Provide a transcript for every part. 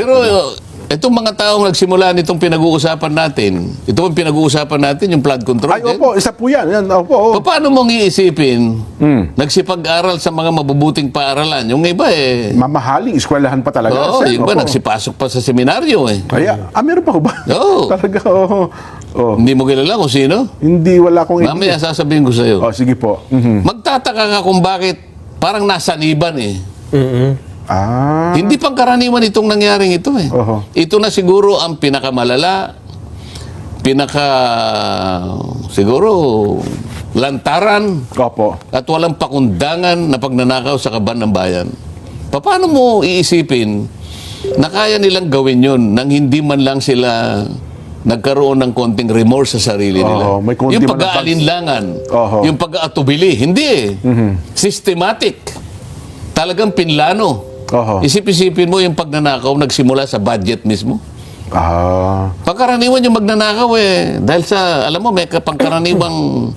Pero itong mga taong nagsimula nitong pinag-uusapan natin, yung flood control. Ay, opo, isa po yan. Opo. Paano mong iisipin, nagsipag-aral sa mga mabubuting paaralan? Yung iba Mamahaling eskwelahan pa talaga. Oo, Sen. yung iba Opo. nagsipasok pa sa seminaryo Kaya, meron pa ko ba? Oo. Talaga, oo. Oh. Hindi mo kilala kung sino? Hindi, wala akong Mamaya sasabihin ko sa'yo. sige po. Magtataka ka kung bakit parang nasaniban Hindi pang karaniwan itong nangyaring ito Oho. Ito na siguro ang pinakamalala, siguro lantaran Opo. at walang pakundangan na pagnanakaw sa kaban ng bayan. Paano mo iisipin na kaya nilang gawin yun nang hindi man lang sila nagkaroon ng konting remorse sa sarili nila? may konti Yung man pag-aalinlangan, Oho. yung pag-aatubili, hindi Systematic. Talagang pinlano. Oho. Isip-isipin mo yung pagnanakaw nagsimula sa budget mismo. Pagkaraniwan yung magnanakaw dahil sa, alam mo, may pangkaraniwang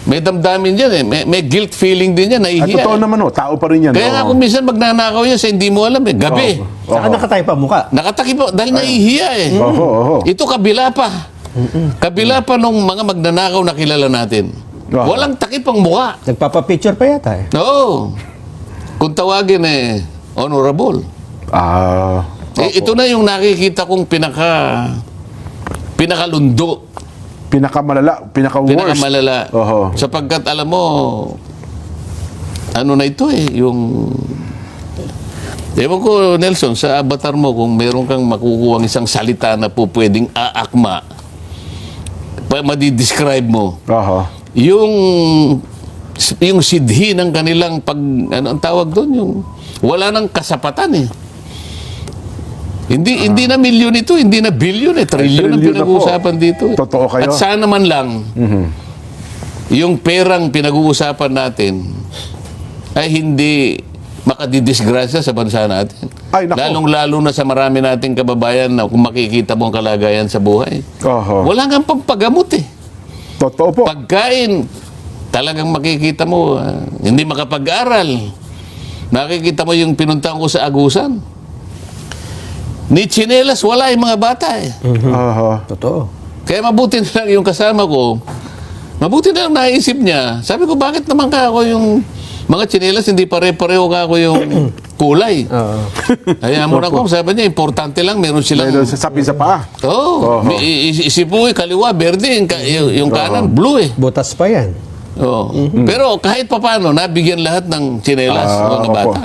may damdamin dyan may guilt feeling din yan, At nahihiya. totoo naman, tao pa rin yan. Kaya nga kung minsan magnanakaw yan sa hindi mo alam gabi. Saka nakatay pa mukha. Nakatakip po, dahil nahihiya Oho. Ito kabila pa. Kabila pa nung mga magnanakaw na kilala natin. Walang takip ang mukha. Nagpapapicture pa yata Oo. Kung tawagin honorable. Ito na yung nakikita kong pinakalundo. Pinakamalala, pinaka-worst. Pinakamalala. Oho. Sapagkat alam mo, ano na ito yung... Ewan ko, Nelson, sa avatar mo, kung meron kang makukuhang isang salita na po pwedeng aakma, madidescribe mo, Oho. yung sidhi ng kanilang ano ang tawag doon, yung wala nang kasapatan Hindi na milyon ito, hindi na bilyon trilyon ang trilyon na po. pinag-uusapan dito. Totoo kayo. At sana man lang, yung perang pinag-uusapan natin ay hindi makadidisgrasya sa bansa natin. Ay, nako. Lalong-lalo na sa marami nating kababayan na kung makikita mo ang kalagayan sa buhay. Oho. Wala nga pampagamot Totoo po. Pagkain, talagang makikita mo, hindi makapag-aral. Nakikita mo yung pinuntahan ko sa Agusan. Ni tsinelas, wala yung mga bata Oho. Totoo. Kaya mabuti na lang yung kasama ko, mabuti na lang naisip niya. Sabi ko, bakit naman ka ako yung mga tsinelas, hindi pare-pareho ka ako yung kulay. Kaya mo na ko, sabi niya, importante lang, meron silang... Mayroon sa sapi sa paa. Oo. Oho. Isip mo kaliwa, berde, yung kanan, blue Butas pa yan. Oo. Pero kahit papano, nabigyan lahat ng tsinelas mga opo. bata.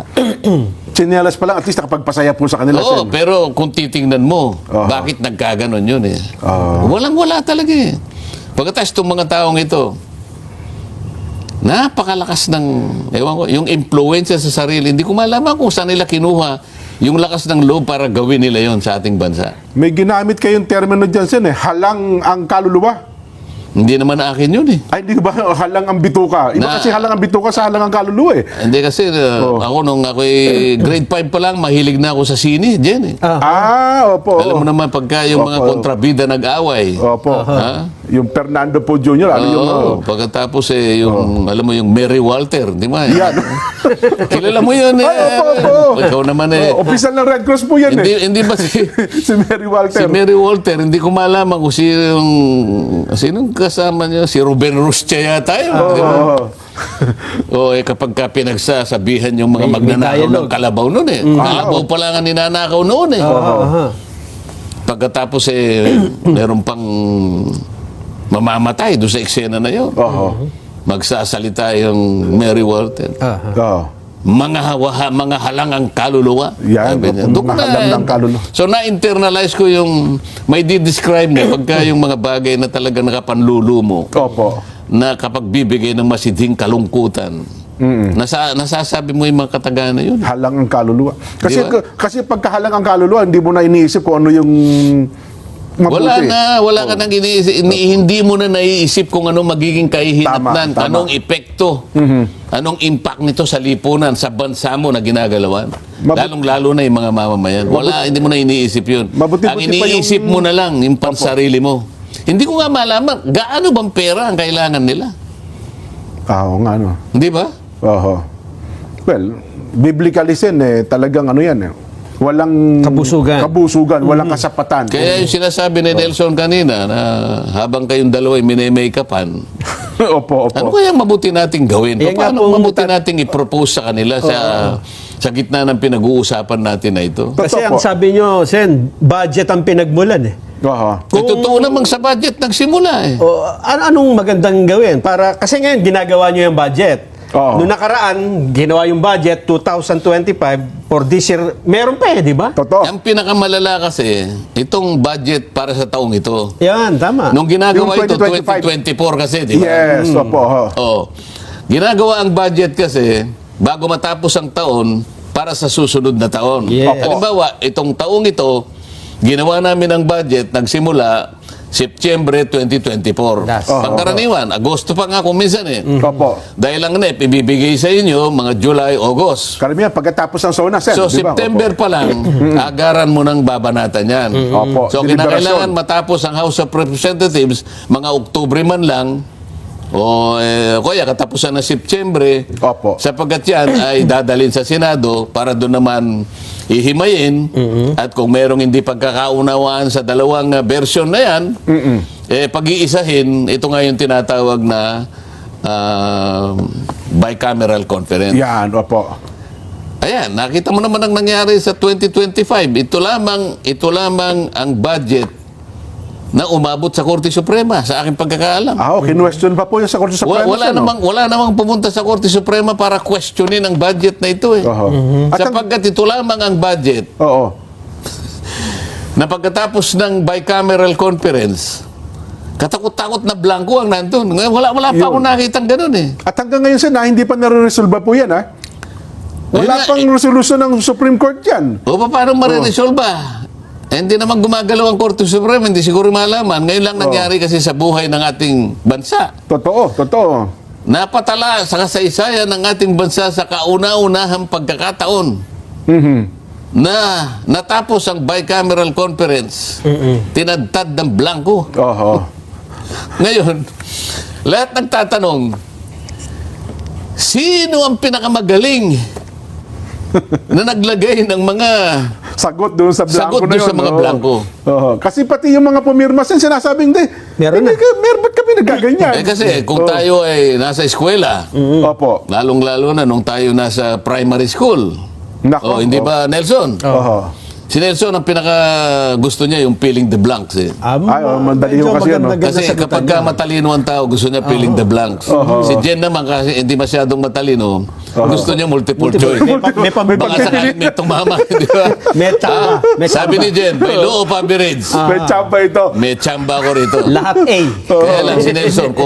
Tsinelas pa lang, at least nakapagpasaya po sa kanila. Oo, Sen. pero kung titingnan mo, Oho. bakit nagkaganon yun Oo. Walang-wala talaga Pagkatapos itong mga taong ito, napakalakas ng, ewan ko, yung influensya sa sarili. Hindi ko malaman kung saan nila kinuha yung lakas ng loob para gawin nila yon sa ating bansa. May ginamit kayong termino dyan, Sen, halang ang kaluluwa. Hindi naman akin yun Ay, hindi ba halang ang bituka? Iba kasi halang ang bituka sa halang ang kaluluwa Hindi kasi, ako nung ako'y grade 5 pa lang, mahilig na ako sa sine, Jen Opo. Alam mo naman pagka yung mga Opo. kontrabida nag-away. Opo. Ha? Yung Fernando po Jr. Oo, pagkatapos yung, alam mo yung Mary Walter, di ba? Yan. Kilala mo yun Ay, opo. Ikaw naman Official ng Red Cross po yan hindi ba si Mary Walter. Mary Walter, hindi ko malaman kung sinong kasama niya, si Ruben Rustia yata yun. Di ba? Kapag ka pinagsasabihan yung mga magnanakaw ng dialogue. kalabaw noon Kalabaw pa lang ang ninanakaw noon Pagkatapos meron pang mamamatay doon sa eksena na yun. Magsasalita yung Mary Walter. Mga halang ang kaluluwa. Yan, Sabi niya. mga Doon ko halang ng kaluluwa. So na-internalize ko yung may di-describe mo pagka yung mga bagay na talaga nakapanlulo mo Opo. na kapag bibigay ng masidhing kalungkutan nasasabi mo yung mga katagalan na yun. Halang ang kaluluwa. Kasi Di ba? kasi pagka halang ang kaluluwa, hindi mo na iniisip kung ano yung mabuti. Wala ka nang iniisip, hindi mo na naiisip kung anong magiging kahihinatnan, Tama. anong epekto, anong impact nito sa lipunan, sa bansa mo na ginagalawan. Lalong-lalo na yung mga mamamayan. Hindi mo na iniisip yun. Mabuti-buti Ang pa iniisip mo na lang, yung pansarili mo. Hindi ko nga malaman, gaano bang pera ang kailangan nila? Oo nga, no. Hindi ba? Well, biblically sin, talagang ano yan walang Kabusugan. walang kasapatan. Kaya yung sinasabi ni Nelson kanina na habang kayong dalawa ay mini-make-upan, Opo, ano opo. kaya mabuti nating gawin? Yan nga Paano pong mabuti nating i-propose sa kanila sa gitna ng pinag-uusapan natin na ito? Kasi Totoo ang po. sabi nyo, Sen, budget ang pinagmulan eh. Oho. Totoo namang sa budget nagsimula eh. O, anong magandang gawin? Kasi ngayon, ginagawa nyo yung budget. Oo. Noong nakaraan, ginawa yung budget, 2025, for this year, meron pa di ba? Totoo. Ang pinakamalala kasi, itong budget para sa taong ito. Yan, tama. Nung ginagawa Yung ito, 2025. 2024 kasi, di ba? Yes, opo. Oho. Oo. Ginagawa ang budget kasi bago matapos ang taon para sa susunod na taon. Yes. Halimbawa, itong taong ito, ginawa namin ang budget, nagsimula September 2024. That's- Pangkaraniwan, Agosto pa nga kung minsan eh. Opo. Dahil ang NEP, ibibigay sa inyo mga July, August. Karamihan, pagkatapos ng SONA, Sen. So, di ba? September pa lang, agaran mo ng babanatan yan. Opo. So, Deliberasyon. kinakailangan matapos ang House of Representatives, mga Oktubre man lang, o kaya katapusan ng September, Opo. sapagkat yan ay dadalhin sa Senado para doon naman ihimayin. At kung merong hindi pagkakaunawaan sa dalawang version na yan, pag-iisahin, ito nga yung tinatawag na bicameral conference. Yan, opo. Ayan, nakita mo naman ang nangyari sa 2025. Ito lamang ang budget na umabot sa Korte Suprema sa aking pagkakaalam. Kinwestiyon pa po yan sa Korte Suprema. Sen, no? Wala namang pumunta sa Korte Suprema para questionin ang budget na ito eh. Oho. At ang- Sapagkat ito lamang ang budget Oo. na pagkatapos ng bicameral conference, katakot-takot na blanco ang nandun. Ngayon, wala pa Yun. akong nakitang ganun eh. At hanggang ngayon, Sen, hindi pa nare-resolve po yan, ha? Wala Ayun nga, pang resolution ng Supreme Court yan. O paano mariresolve ba? Hindi naman gumagalaw ang Korte Suprema, hindi siguro malaman. Ngayon lang nangyari kasi sa buhay ng ating bansa. Totoo, totoo. Napatala sa kasaysayan ng ating bansa sa kauna-unahang pagkakataon Mhm. na natapos ang bicameral conference, tinadtad ng blanco. Oho. Ngayon, lahat nagtatanong, sino ang pinakamagaling na naglagay ng mga Sagot doon sa blanco Sagot na doon yun. sa mga oo. blanco. Oo. Kasi pati yung mga pumirma, Sen, sinasabing, Meron na. ba't kami nagaganyan? kasi kung Oo. tayo ay nasa eskwela, Opo. lalong-lalo na nung tayo nasa primary school. Nako. Hindi ba, Nelson? Oho. Si Nelson, ang pinaka gusto niya yung filling the blanks eh. Madali yung kasi yan, no? Kasi kapag ka matalino ang tao, gusto niya filling the blanks. Si Jen naman, kasi hindi masyadong matalino, gusto niya multiple choice. May Baka sakaling may tumama, di ba? May tsamba. May Sabi tsamba. ni Jen, may low of average. May tsamba ito. May tsamba ko rito. Lahat A. Kaya lang si Nelson,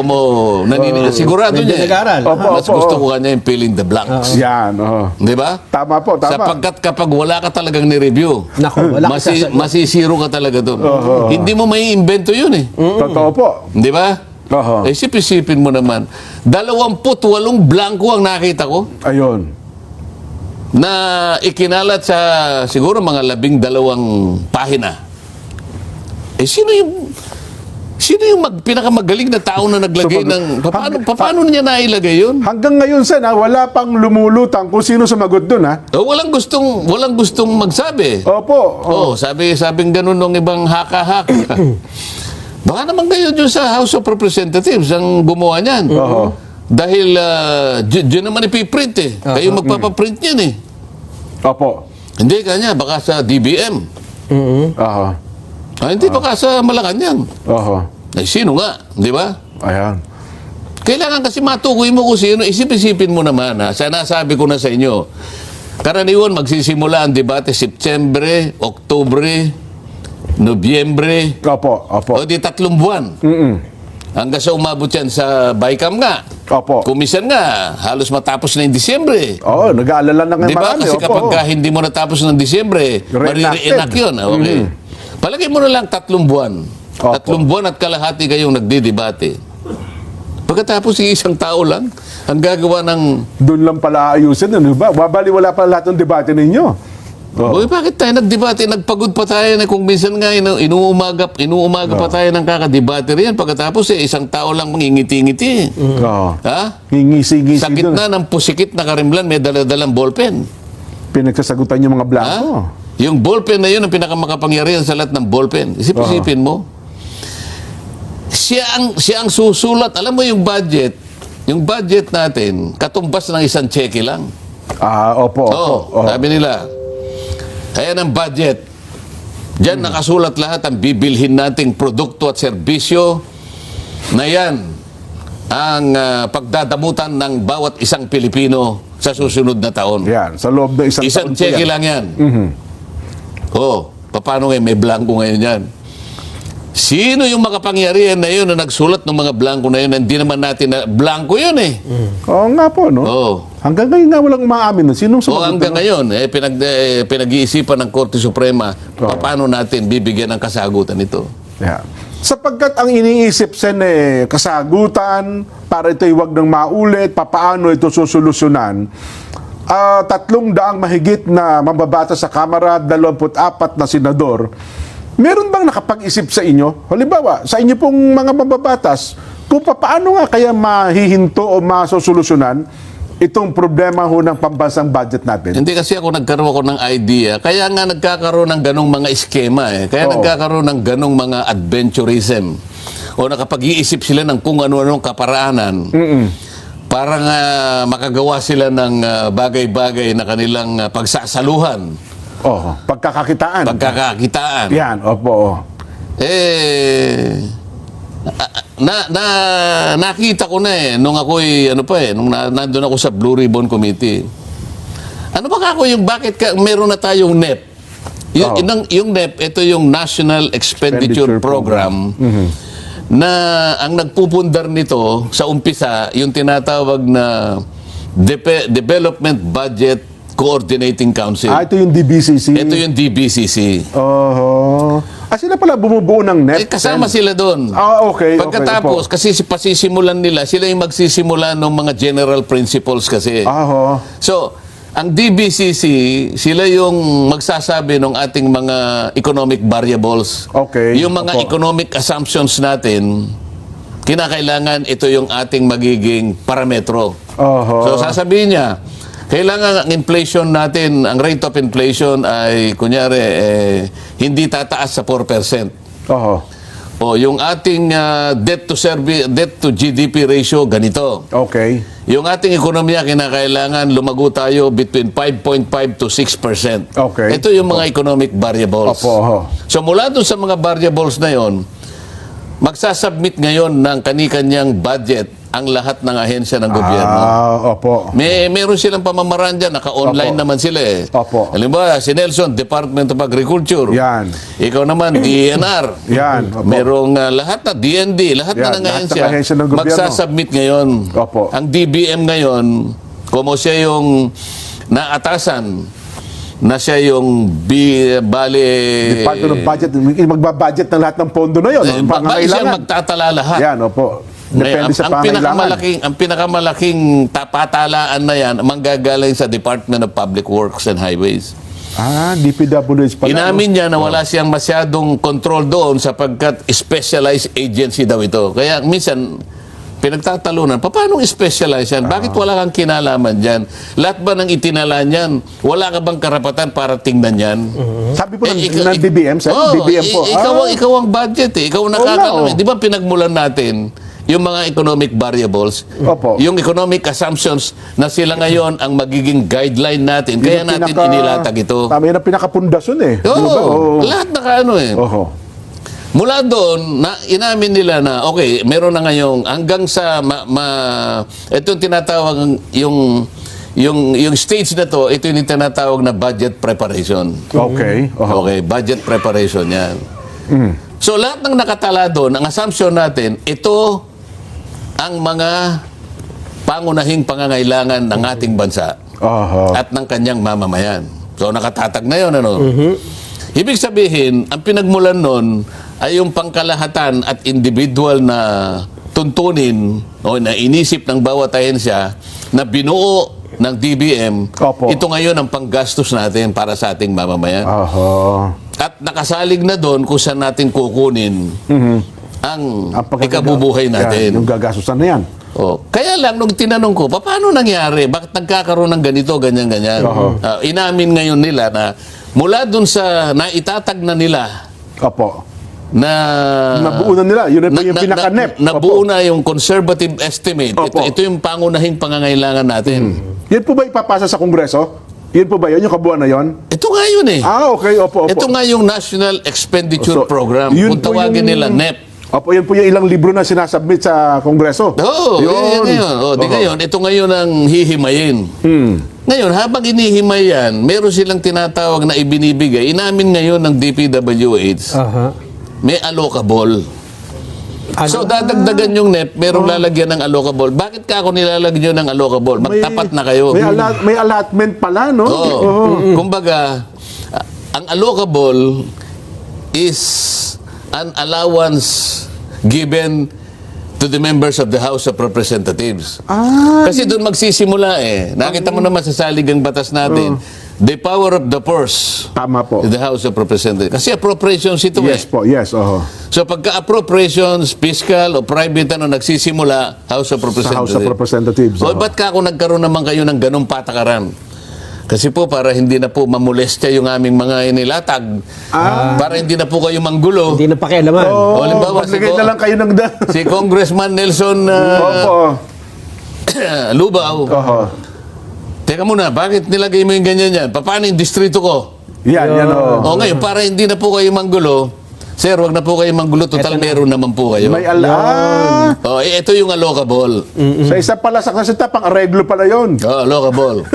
sigurado Medyo niya. nag-aral. Mas gusto ko kanya yung filling the blanks. Yan, oho. Di ba? Tama po, tama. Sapagkat kapag wala ka talagang ni-review, Nako, wala ka sasagot. masisiro ka talaga doon. Hindi mo may invento yun eh. Totoo po. Di ba? Oho. Isip-isipin mo naman. 28 blanco ang nakita ko Ayun. na ikinalat sa siguro mga 12 pahina. Sino yung pinakamagaling na tao na naglagay ng... Paano niya nailagay yun? Hanggang ngayon, Sen, wala pang lumulutang kung sino sumagot dun, ha? Walang gustong magsabi. Opo. Sabing ganun ng ibang haka-haka. Baka naman kayo dyan sa House of Representatives ang gumawa niyan. Oho. Dahil dyan naman ipiprint eh. Kayo magpapaprint niyan eh. Opo. Hindi kanya, baka sa DBM. Oho. Hindi baka sa Malacanang. Oho. Ay, sino nga? Di ba? Ayan. Kailangan kasi matukoy mo kung sino. Isip-isipin mo naman ha. Sana sabi ko na sa inyo. Karaniwan magsisimula ang debate September, Oktubre, Nobyembre. Opo. Opo. O di 3 buwan. Hanggang sa umabot yan sa BICAM nga. Opo. Kumisan nga, halos matapos na yung Disyembre. Oo, nag-aalala na nga Di ba? marami. Kasi Opo. kapag ka hindi mo natapos ng Disyembre, Reenacted. marire-enact yun. Okay. Palagay mo na lang 3 buwan. Opo. 3 buwan at kalahati kayong nagdidebate. Pagkatapos yung isang tao lang, ang gagawa ng... Doon lang pala ayusin, ano ba? Babaliwala pa lahat ng debate ninyo. Uy, bakit tayo nagdebate? Nagpagod pa tayo na kung minsan nga inuumaga pa tayo ng kakadebate riyan. Pagkatapos isang tao lang mangingiti-ngiti. Oo. Ha? Ngingisi-ngisi Sa doon. gitna ng pusikit na karimlan, may daladalang ballpen. Pinagsasagutan yung mga blanco. Ha? Yung ballpen na yun ang pinakamakapangyarihan sa lahat ng ballpen. Isipin mo. Siya ang susulat. Alam mo yung budget natin, katumbas ng isang cheque lang. Opo. Sabi nila, kaya ng budget, diyan nakasulat lahat ang bibilhin nating produkto at serbisyo na yan ang pagdadamutan ng bawat isang Pilipino sa susunod na taon. Yan, sa loob ng isang Isang taon po cheque yan. lang yan. Paano ngayon? May blanco ngayon yan. Sino yung makapangyarihan na yun na nagsulat ng mga blanco na yun? Hindi naman natin na blanco yun eh. Oo nga po, no? Oo. Hanggang ngayon nga walang umaamin. Sinong O sumagot? hanggang ngayon, pinag-iisipan ng Korte Suprema, paano natin bibigyan ng kasagutan ito? Yeah. Sapagkat ang iniisip sen kasagutan, para ito'y wag nang maulit, papaano ito susolusyonan, 300 mahigit na mambabata sa Kamara, 24 na senador, meron bang nakapag-isip sa inyo? Halimbawa, sa inyo pong mga mambabatas, kung paano nga kaya mahihinto o masosolusyonan itong problema ho ng pambansang budget natin? Hindi kasi nagkaroon ako ng idea. Kaya nga nagkakaroon ng ganong mga eskema eh. Kaya Oo. nagkakaroon ng ganong mga adventurism. O nakapag-iisip sila ng kung ano-anong kaparaanan. Para nga makagawa sila ng bagay-bagay na kanilang pagsasaluhan. Pagkakakitaan. Pagkakakitaan. Yan, opo. Nakita ko na nung ako'y nung nandun ako sa Blue Ribbon Committee. Ano ba ako bakit meron na tayong NEP? Yung NEP, ito yung National Expenditure Program na ang nagpupundar nito sa umpisa, yung tinatawag na Development Budget Coordinating Council. Ito yung DBCC. Ito yung DBCC. Sila pala bumubuo ng NEP. Kasama sila doon. Okay. Pagkatapos, kasi pasisimulan nila, sila yung magsisimula ng mga general principles kasi. So, ang DBCC, sila yung magsasabi ng ating mga economic variables. Okay. Yung mga economic assumptions natin, kinakailangan ito yung ating magiging parametro. So, sasabihin niya, kailangan ang inflation natin, ang rate of inflation ay, kunyari, hindi tataas sa 4%. O yung ating debt to GDP ratio, ganito. Okay. Yung ating ekonomiya, kinakailangan lumago tayo between 5.5 to 6%. Okay. Ito yung mga economic variables. So mula dun sa mga variables na yon, magsasubmit ngayon ng kani-kanyang budget ang lahat ng ahensya ng gobyerno. Meron silang pamamaraan dyan, naka-online naman sila eh. Halimbawa, si Nelson, Department of Agriculture. Yan. Ikaw naman, DENR. Yan. Merong lahat na, DND, lahat na ng ahensya, magsasubmit ngayon. Ang DBM ngayon, como siya yung naatasan, na siya yung Department of Budget, magbabudget ng lahat ng pondo na yun. Siya magtatala lahat. Yan, depende sa pangailangan. Ang pinakamalaking patalaan na yan, manggagaling sa Department of Public Works and Highways. DPWH pala. Inamin niya na wala siyang masyadong control doon sapagkat specialized agency daw ito. Kaya minsan, pinagtatalunan, paano specialized yan? Bakit wala kang kinalaman dyan? Lahat ba ng itinala niyan? Wala ka bang karapatan para tingnan yan? Sabi po ng DBM, DBM po. Ikaw ang budget eh. Ikaw ang nakakalam. Di ba pinagmulan natin yung mga economic variables, yung economic assumptions na sila ngayon ang magiging guideline natin. Kaya natin inilatag ito. Tama yun ang pinakapundasyon eh. Lahat nakaano eh. Mula doon, inamin nila na, okay, meron na ngayong hanggang sa, ito yung tinatawag, yung stage na to, ito yung tinatawag na budget preparation. Okay, budget preparation yan. So lahat ng nakatala doon, ang assumption natin, ito ang mga pangunahing pangangailangan ng ating bansa at ng kanyang mamamayan. So nakatatag na yun, Ibig sabihin, ang pinagmulan nun ay yung pangkalahatan at individual na tuntunin o na inisip ng bawat ahensya na binuo ng DBM, ito ngayon ang panggastos natin para sa ating mamamayan. At nakasalig na doon kung saan natin kukunin ang ikabubuhay natin. Yung gagastusan na yan. Kaya lang, nung tinanong ko, paano nangyari? Bakit nagkakaroon ng ganito, ganyan-ganyan? Inamin ngayon nila na mula dun sa naitatag na nila Opo. na Nabuo na nila. Yun na yung pinaka-NEP. nabuo na yung conservative estimate. Opo. Ito yung pangunahing pangangailangan natin. Yan po ba ipapasa sa Kongreso? Yun po ba yun? Yung kabuuan na yun? Ito nga yun eh. Okay. Opo. Ito nga yung National Expenditure So, Program. yun Kung po tawagin yung- nila NEP. Opo, yan po yung ilang libro na sinasubmit sa Kongreso. Oo, yun. Di ngayon, ito ngayon ang hihimayin. Ngayon, habang inihimay yan, meron silang tinatawag na ibinibigay. Inamin ngayon ng DPWH, Aha. may allocable. So, dadagdagan yung NEP, merong lalagyan ng allocable. Bakit ka ako nilalagyan ng allocable? Magtapat na kayo. May allotment pala, no? Oo. Kumbaga, ang allocable is an allowance given to the members of the House of Representatives. Kasi doon magsisimula eh. Nakita mo naman sa saligang batas natin, the power of the purse Tama po. to the House of Representatives. Kasi appropriations ito Yes eh. po, yes. Oho. So pagka appropriations, fiscal o private nagsisimula, House of Sa Representatives. House of Representatives. O oho. ba't ka ako nagkaroon naman kayo ng ganong patakaran? Kasi po para hindi na po mamolestya yung aming mga inilatag. Para hindi na po kayo manggulo. Hindi na pakialaman. Oo, O, halimbawa, magbigay na lang kayo ng Si Congressman Nelson Opo. Lubao. Oho. Teka muna, bakit nilagay mo yung ganyan yan? Paano yung distrito ko? Yan, oho. O ngayon, para hindi na po kayo manggulo, sir, wag na po kayo manggulo. Total, meron naman po kayo. May O, ito yung allocable. Sa isa pala sa kasita, pang-areglo pala yon. Allocable.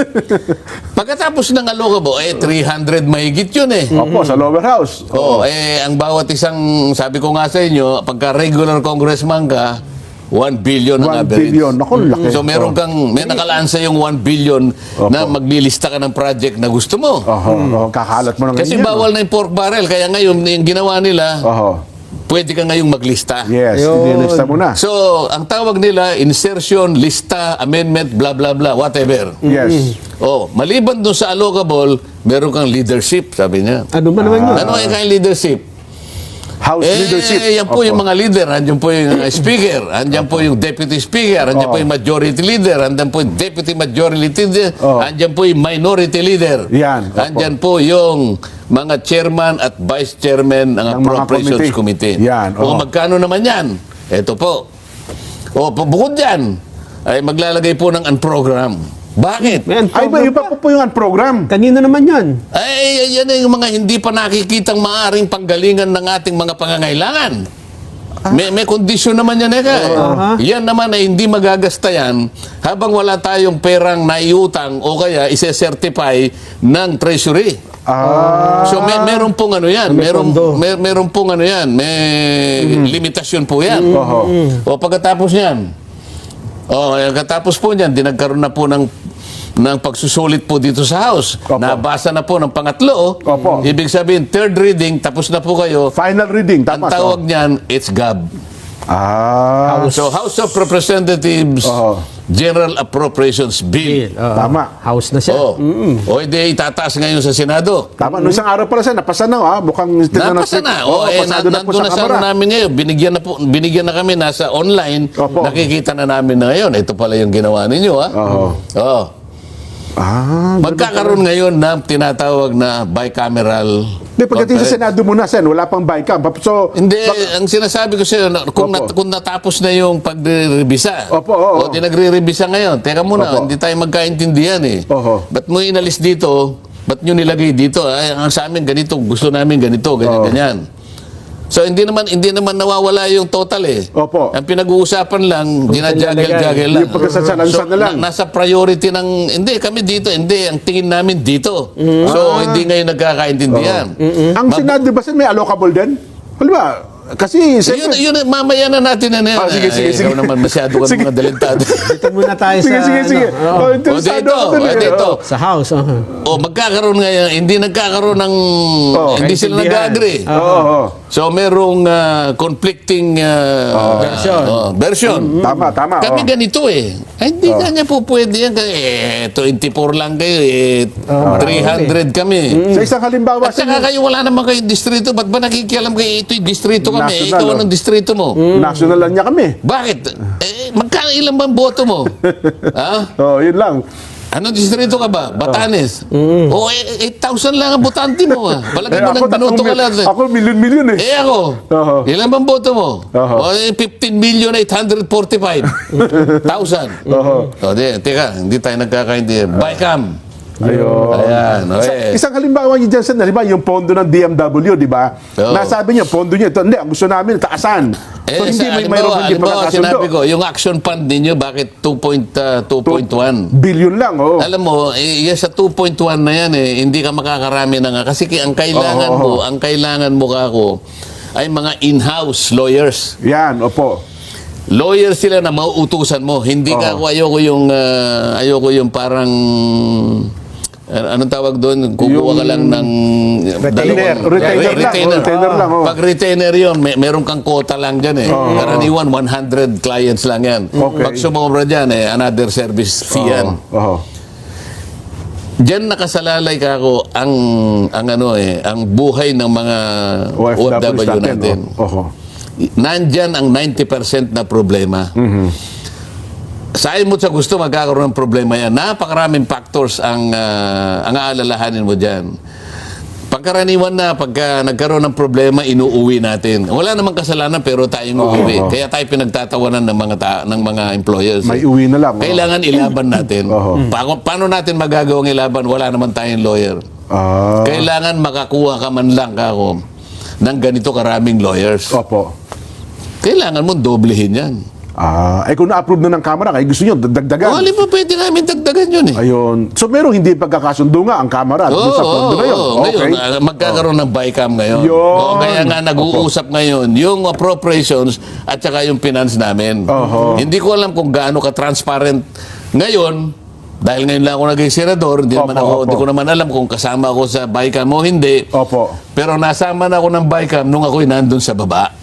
Pagkatapos ng allocable, 300 mahigit yun eh. Opo, sa lower house. Oo, ang bawat isang, sabi ko nga sa inyo, pagka regular congressman ka, 1 billion ang 1 average. billion. Naku, laki. So meron kang, may nakalaan sa yung 1 billion na maglilista ka ng project na gusto mo. Oho, kakalat mo ng Kasi ganyan, bawal na yung pork barrel, kaya ngayon, yung ginawa nila, Oho. pwede ka ngayong maglista. Yes, Yun. dinilista mo na. So, ang tawag nila, insertion, lista, amendment, blah, blah, blah, whatever. Yes. Oh, maliban dun sa allocable, meron kang leadership, sabi niya. Ano ba naman yun? Ano ay kayong leadership? House leadership. Yan po Opo. yung mga leader, andyan po yung speaker, andyan po yung deputy speaker, andyan po yung majority leader, andyan po yung deputy majority leader, andyan po yung minority leader. Yan, opo. Andyan po yung mga chairman at vice chairman ng Ng mga appropriations committee. committee. Yan, Kung oo. magkano naman yan? Ito po. O, bukod dyan, ay maglalagay po ng unprogram. Bakit? May Ay, ba, iba po yung program. Kanino naman yan? Ay, yan yung mga hindi pa nakikitang maaring panggalingan ng ating mga pangangailangan. May kondisyon naman yan, Yan naman ay hindi magagasta yan habang wala tayong perang naiutang o kaya ise-certify ng treasury. So meron pong ano yan, meron pong ano yan, may limitasyon po yan. O pagkatapos yan, pagkatapos po niyan, dinagkaroon na po ng pagsusulit po dito sa House. Opo. Nabasa na po ng pangatlo. Opo. Ibig sabihin, third reading, tapos na po kayo. Final reading, Ang tama. tawag niyan, it's GAB. So, House of Representatives General Appropriations Bill. Tama. House na siya. O hindi, itataas ngayon sa Senado. Tama. Noong isang araw pala siya, napasa na, mukhang... Napasa na. pasado na po Nandun na sa ano Kamara. namin ngayon. Binigyan na kami nasa online. Opo. Nakikita na namin na ngayon. Ito pala yung ginawa ninyo, ha? Oo. Magkakaroon ngayon ng tinatawag na bicameral. Hindi, pagdating sa Senado muna, Sen, wala pang BICAM. So, Hindi, ang sinasabi ko sa'yo, kung natapos na yung pagre-revisa. Opo, oo. O, di nagre-revisa ngayon. Teka muna, Opo. hindi tayo magkaintindihan eh. Oho. Ba't mo inalis dito? Ba't nyo nilagay dito? Ay, ang sa amin ganito, gusto namin ganito, ganyan. So, hindi naman nawawala yung total eh. Opo. Ang pinag-uusapan lang, dinajagel-jagel lang. Yung pagkasasalansan na lang. Nasa priority ng, hindi, kami dito, hindi, ang tingin namin dito. So, hindi ngayon nagkakaintindihan. ang Senado ba, Sen, may allocable din? Alam ba? Kasi, Yun, mamaya na natin na yan. Sige. Ikaw naman masyado ka Sige. mga dalintado. Dito muna tayo Sige, sa... sige. ano, Interesado ako dun eh. dito. sa house. O, magkakaroon ngayon, hindi nagkakaroon ng, hindi sila kaintindihan. nag-agree. Oo. So, merong conflicting version. Tama. Kami ganito eh. Ay, hindi nga niya po pwede yan. 24 lang kayo eh. 300 kami. Sa isang halimbawa, At saka kayo wala naman kayong distrito. Ba't ba nakikialam kayo? Ito'y distrito kami. National, Ikaw anong distrito mo? national lang niya kami. Bakit? Magkano ilang bang boto mo? Ha? Yun lang. Anong distrito ka ba? Batanes. O, 8,000 lang ang botante mo. Palagi mo ako, nang binoto ka lahat. ako milyon-milyon eh. Ako, Oho. ilan bang boto mo? Oho. O, 15,845,000. Oho. O, teka, hindi tayo nagkakaintindihan. Bicam. Ayun. Ayan, okay. Isang halimbawa niyo dyan, Sen, di ba, yung pondo ng DMW, di ba? Oo. Nasabi niya, pondo niya, ito, hindi, ang gusto namin, taasan. So, hindi mayroon hindi halimbawa, sinabi pagkakasundo. ko, yung action fund ninyo, bakit 2.1? Billion lang, oh. Alam mo, yes, sa 2.1 na yan hindi ka makakarami na nga. Kasi ang kailangan Oo. ang kailangan mo kako ay mga in-house lawyers. Yan, opo. Lawyers sila na mauutusan mo. Hindi ka ako, ayoko yung parang, anong tawag doon? Kukuha ka lang ng Retainer. Retainer lang, oh. Pag retainer yun, meron kang quota lang dyan Karaniwan, 100 clients lang yan. Okay. Pag sumobra dyan, another service fee yan. Oho. Diyan nakasalalay ka ako ang buhay ng mga OFW natin. Oho. Nandyan ang 90% na problema. Sa ayon mo sa gusto, magkakaroon ng problema yan. Napakaraming factors ang aalalahanin mo dyan. Pagkaraniwan na, pagka nagkaroon ng problema, inuuwi natin. Wala namang kasalanan, pero tayong uuwi. Kaya tayo pinagtatawanan ng mga employers. May uwi na lang. oh. Kailangan ilaban natin. Paano natin magagawang ilaban? Wala naman tayong lawyer. Ah, Kailangan makakuha ka man lang kako ng ganito karaming lawyers. opo. Kailangan mo doblehin yan. Kung na-approve na ng Kamara, kaya gusto nyo, dagdagan. Wala pa pwede namin dagdagan yun Ayun. So, merong hindi pagkakasundo nga ang Kamara doon sa pondo na yun. Ngayon, magkakaroon ng BICAM ngayon. Yun. Kaya nga nag-uusap ngayon yung appropriations at saka yung finance namin. Hindi ko alam kung gaano ka-transparent ngayon. Dahil ngayon lang ako naging senador, hindi ko naman alam kung kasama ako sa BICAM o hindi. Opo. Pero nasama na ako ng BICAM nung ako'y nandun sa baba.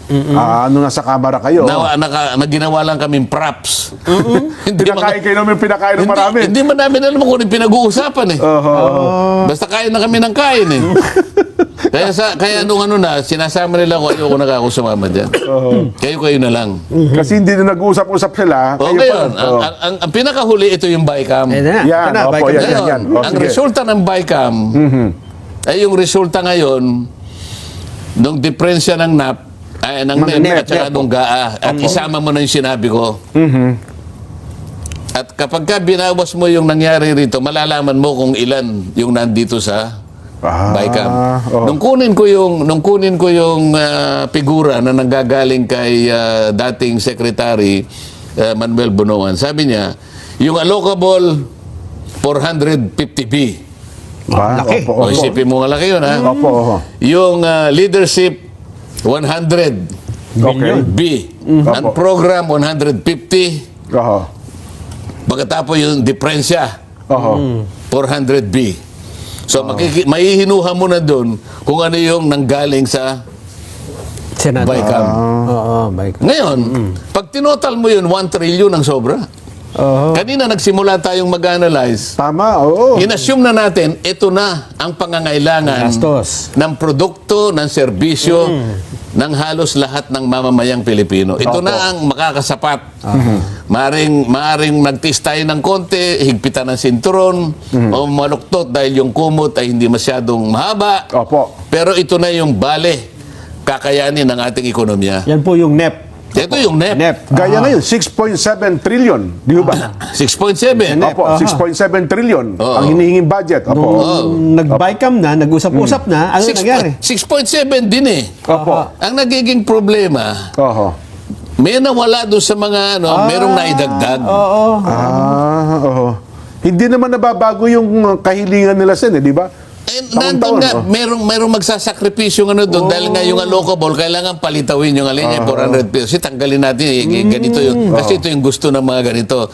Nasa Kamara kayo. Naginawa lang kaming props. Hindi Pinakain kayo namin, pinakain ng marami. Hindi man namin alam kung ano yung pinag-uusapan Basta kain na kami ng kain Kaya nung sinasama nila ko, ayoko na ako sumama dyan. Kayo na lang. Kasi hindi na nag-uusap-usap sila. O ngayon, ang pinakahuli, ito yung BICAM. Yan, opo, yan. Ngayon, O, ang sige. resulta ng BICAM, ay yung resulta ngayon, nung diferensya ng NAP, ng NEP at saka nung GAA, at isama mo na yung sinabi ko. At kapag ka binawas mo yung nangyari rito, malalaman mo kung ilan yung nandito sa BICAM. Nung kunin ko yung figura na nanggagaling kay dating Secretary Manuel Bunoan, sabi niya, yung allocable 450B. Laki. Opo, O isipin mo nga laki yun, ha? Opo. Yung leadership 100 Okay. B. Ang program 150. Oho. Pagkatapos yung diferensya Oho. 400B. So maihinuha mo na doon kung ano yung nanggaling sa Senado. BICAM. Oo, BICAM. Ngayon, pag tinotal mo yun, 1 trillion ang sobra. Kanina nagsimula tayong mag-analyze. Tama, oo. Inassume na natin, ito na ang pangangailangan Gastos. ng produkto, ng serbisyo, ng halos lahat ng mamamayang Pilipino. Ito na ang makakasapat. Maaring magtis tayo ng konti, higpitan ng sinturon, o maluktot dahil yung kumot ay hindi masyadong mahaba. Opo. Pero ito na yung bale, kakayanin ng ating ekonomiya. Yan po yung NEP. Ito yung NEP. NEP. Gaya ngayon, 6.7 trillion. Di ba? 6.7. Opo, 6.7 trillion ang hinihinging budget. Opo. Nag-BICAM na, nag-usap-usap na, ano nangyari? 6.7 din Opo. Ang nagiging problema, Oho. may nawala doon sa mga merong naidagdag. Oho. Hindi naman nababago yung kahilingan nila, Sen, di ba? Nandun nga, merong magsasakripisyo doon dahil nga yung allocable, kailangan palitawin yung alin 400 pesos. Tanggalin natin, ganito yung, kasi ito yung gusto ng mga ganito.